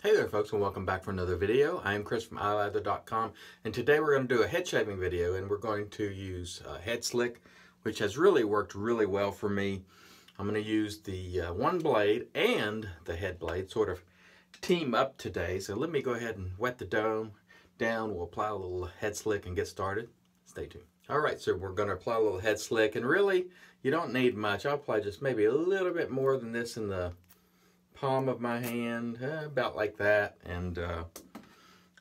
Hey there folks, and welcome back for another video. I am Chris from iLather.com, and today we're going to do a head shaving video, and we're going to use Head Slick, which has really worked really well for me. I'm going to use the OneBlade and the Headblade, sort of team up today. So let me go ahead and wet the dome down. We'll apply a little Head Slick and get started. Stay tuned. Alright, so we're going to apply a little Head Slick, and really, you don't need much. I'll apply just maybe a little bit more than this in the palm of my hand, about like that, and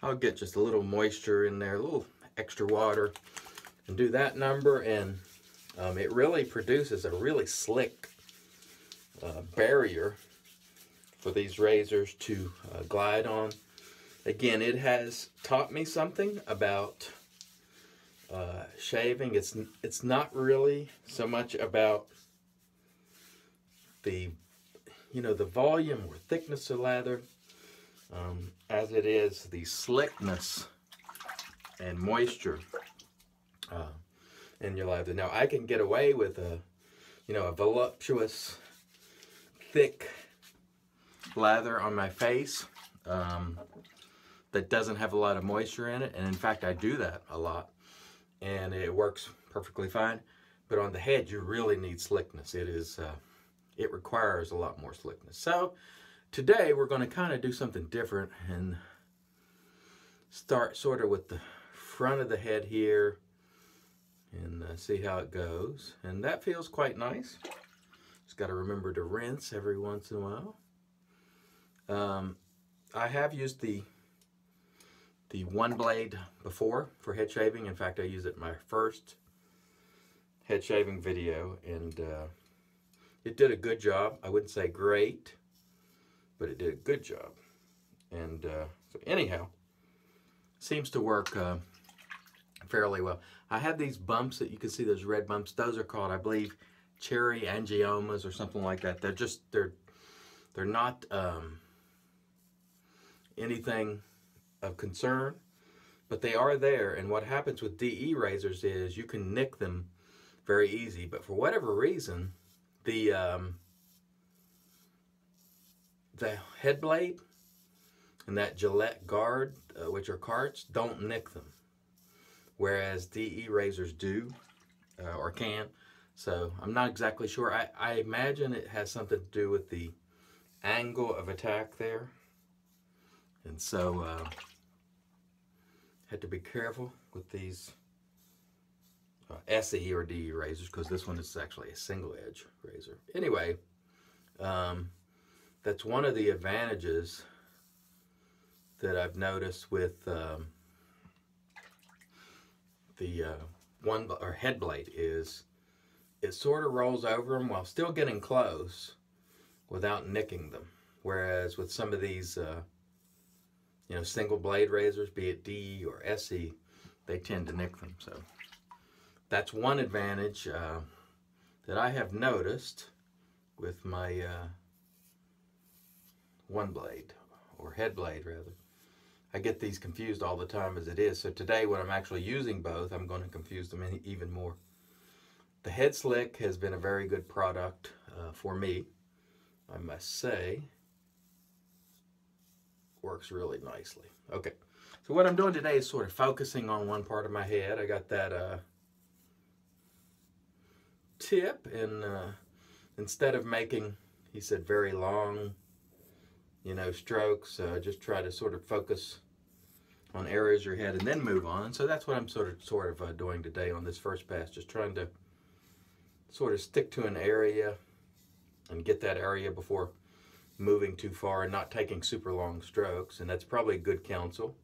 I'll get just a little moisture in there, a little extra water, and do that number, and it really produces a really slick barrier for these razors to glide on. Again, it has taught me something about shaving. It's not really so much about the the volume or thickness of lather, as it is the slickness and moisture in your lather. Now, I can get away with a voluptuous, thick lather on my face that doesn't have a lot of moisture in it, and in fact, I do that a lot, and it works perfectly fine. But on the head, you really need slickness. It requires a lot more slickness. So today we're going to kind of do something different and start sort of with the front of the head here and see how it goes. And that feels quite nice. Just got to remember to rinse every once in a while. I have used the OneBlade before for head shaving. In fact, I used it in my first head shaving video, and it did a good job. I wouldn't say great, but it did a good job. And so anyhow, seems to work fairly well. I have these bumps that you can see, those red bumps. Those are called, I believe, cherry angiomas or something like that. They're not anything of concern, but they are there. And what happens with DE razors is you can nick them very easy. But for whatever reason, the Headblade and that Gillette guard, which are carts, don't nick them, whereas DE razors do or can. So I'm not exactly sure. I imagine it has something to do with the angle of attack there, and so had to be careful with these SE or DE razors, because this one is actually a single edge razor. Anyway, that's one of the advantages that I've noticed with the Headblade is it sort of rolls over them while still getting close without nicking them. Whereas with some of these single blade razors, be it DE or SE, they tend to nick them. So that's one advantage that I have noticed with my OneBlade, or Headblade rather. I get these confused all the time as it is. So today, when I'm actually using both, I'm going to confuse them even more. The Head Slick has been a very good product for me, I must say. Works really nicely. Okay, so what I'm doing today is sort of focusing on one part of my head. I got that tip, and instead of making, he said, very long strokes, just try to sort of focus on areas of your head and then move on. So that's what I'm sort of doing today on this first pass, just trying to sort of stick to an area and get that area before moving too far and not taking super long strokes. And that's probably good counsel.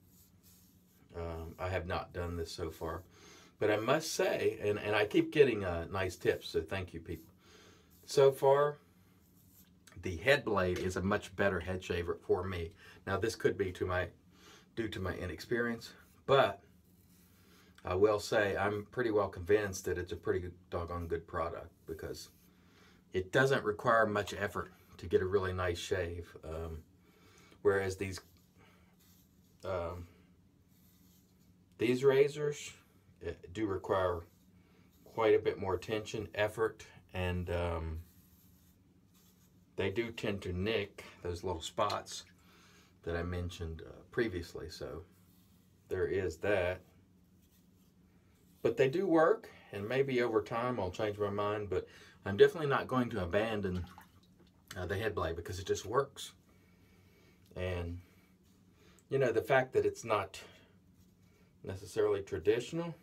I have not done this so far, but I must say, and I keep getting nice tips, so thank you, people. So far, the Headblade is a much better head shaver for me. Now, this could be due to my inexperience, but I will say I'm pretty well convinced that it's a pretty doggone good product, because it doesn't require much effort to get a really nice shave, whereas these razors do require quite a bit more attention, effort, and they do tend to nick those little spots that I mentioned previously. So there is that. But they do work, and maybe over time I'll change my mind, but I'm definitely not going to abandon the Headblade because it just works. And, you know, the fact that it's not necessarily traditional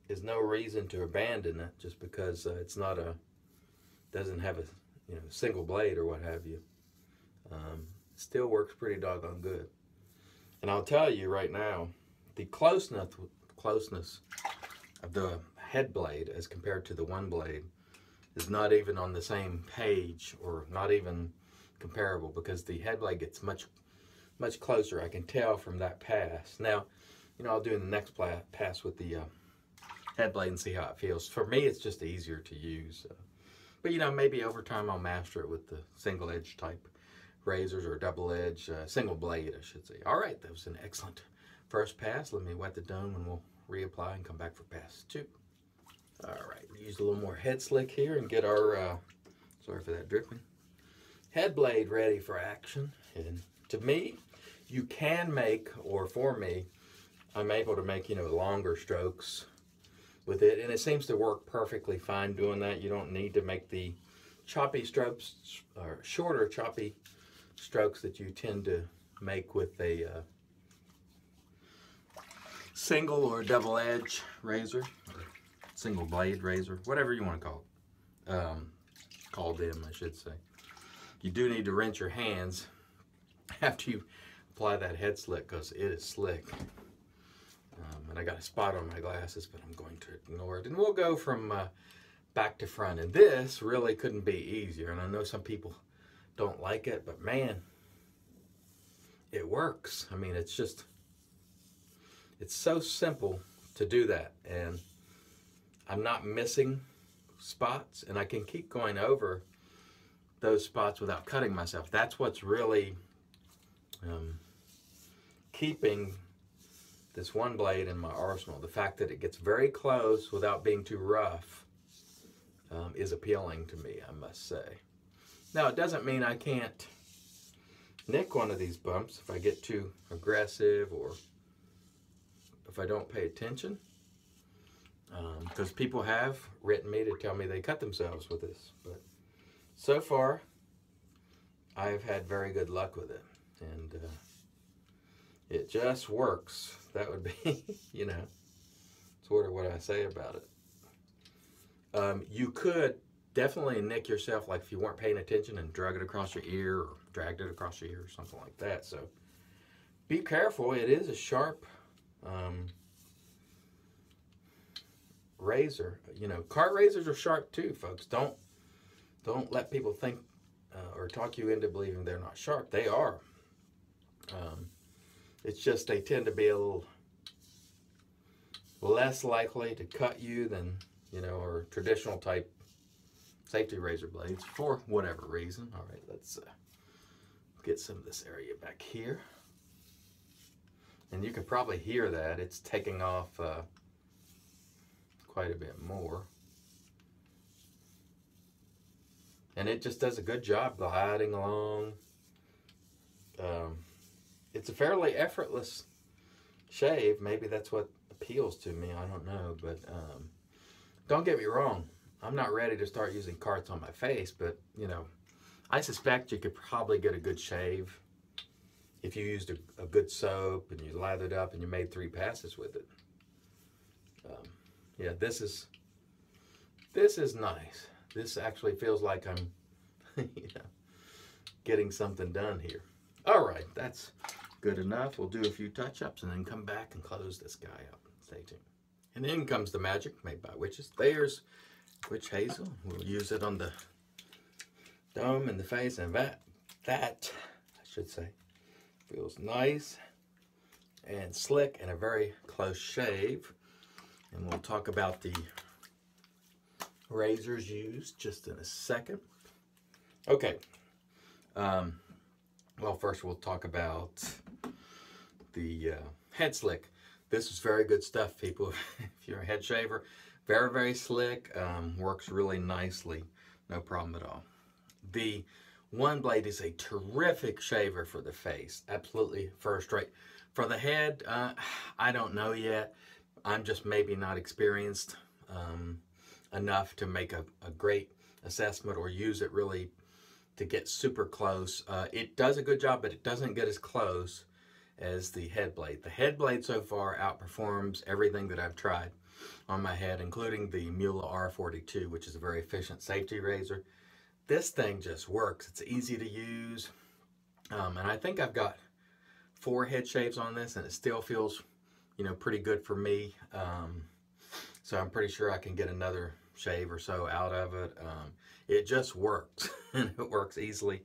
is no reason to abandon it just because it's not doesn't have a, you know, single blade or what have you. Still works pretty doggone good. And I'll tell you right now, the closeness of the Headblade as compared to the OneBlade is not even on the same page, or not even comparable, because the Headblade gets much closer. I can tell from that pass. Now, you know, I'll do the next pass with the Headblade and see how it feels. For me, it's just easier to use. But, you know, maybe over time I'll master it with the single edge type razors, or double edge, single blade, I should say. All right, that was an excellent first pass. Let me wet the dome and we'll reapply and come back for pass 2. All right, we use a little more head slick here and get our, sorry for that dripping, Headblade ready for action. And to me, you can make, or for me, I'm able to make, you know, longer strokes with it, and it seems to work perfectly fine doing that. You don't need to make the choppy strokes, or shorter choppy strokes that you tend to make with a single or double edge razor, or single blade razor, whatever you want to call them, I should say. You do need to rinse your hands after you apply that head slick, because it is slick. And I got a spot on my glasses, but I'm going to ignore it. And we'll go from back to front. And this really couldn't be easier. And I know some people don't like it, but man, it works. I mean, it's just, it's so simple to do that. And I'm not missing spots, and I can keep going over those spots without cutting myself. That's what's really keeping this OneBlade in my arsenal. The fact that it gets very close without being too rough is appealing to me, I must say. Now, it doesn't mean I can't nick one of these bumps if I get too aggressive, or if I don't pay attention, because people have written me to tell me they cut themselves with this. But so far, I've had very good luck with it, and it just works. That would be, you know, sort of what I say about it. You could definitely nick yourself, like if you weren't paying attention, and drug it across your ear, or dragged it across your ear, or something like that. So be careful. It is a sharp razor. You know, cart razors are sharp too, folks. Don't let people think or talk you into believing they're not sharp. They are. It's just they tend to be a little less likely to cut you than, you know, or traditional type safety razor blades, for whatever reason. All right, let's get some of this area back here. And you can probably hear that. It's taking off quite a bit more. And it just does a good job gliding along. It's a fairly effortless shave. Maybe that's what appeals to me. I don't know. But don't get me wrong. I'm not ready to start using carts on my face. But, you know, I suspect you could probably get a good shave if you used a good soap and you lathered up and you made 3 passes with it. Yeah, this is nice. This actually feels like I'm you know, getting something done here. All right, that's good enough. We'll do a few touch-ups and then come back and close this guy up. Stay tuned. And in comes the magic made by witches. There's witch hazel. We'll use it on the dome and the face, and that I should say, feels nice and slick and a very close shave. And we'll talk about the razors used just in a second. Okay. Well, first we'll talk about the head slick. This is very good stuff, people. If you're a head shaver, very, very slick. Works really nicely. No problem at all. The OneBlade is a terrific shaver for the face. Absolutely first rate. For the head, I don't know yet. I'm just maybe not experienced enough to make a great assessment or use it really to get super close. It does a good job, but it doesn't get as close as the Headblade. The Headblade so far outperforms everything that I've tried on my head, including the Mula R42, which is a very efficient safety razor. This thing just works. It's easy to use. And I think I've got 4 head shaves on this, and it still feels, you know, pretty good for me. So I'm pretty sure I can get another shave or so out of it. It just works, and it works easily.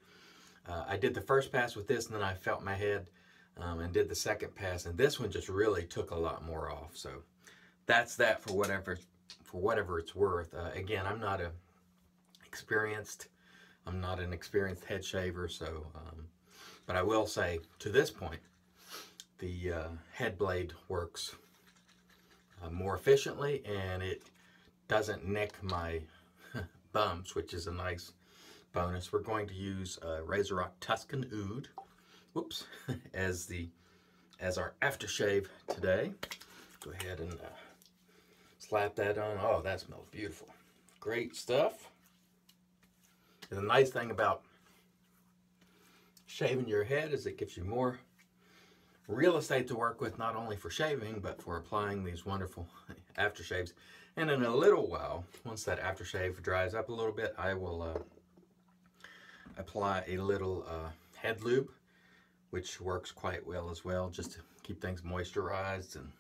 I did the first pass with this, and then I felt my head and did the second pass, and this one just really took a lot more off. So that's that for whatever it's worth. Again, I'm not an experienced head shaver, so but I will say to this point, the Headblade works more efficiently, and it doesn't nick my bumps, which is a nice bonus. We're going to use Razor Rock Tuscan Oud, whoops, as our aftershave today. Go ahead and slap that on. Oh, that smells beautiful. Great stuff. And the nice thing about shaving your head is it gives you more real estate to work with, not only for shaving, but for applying these wonderful aftershaves. And in a little while, once that aftershave dries up a little bit, I will apply a little head lube, which works quite well as well, just to keep things moisturized and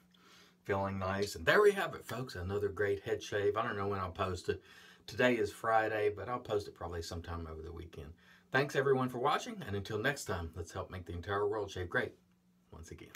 feeling nice. And there we have it, folks, another great head shave. I don't know when I'll post it. Today is Friday, but I'll post it probably sometime over the weekend. Thanks everyone for watching, and until next time, let's help make the entire world shave great once again.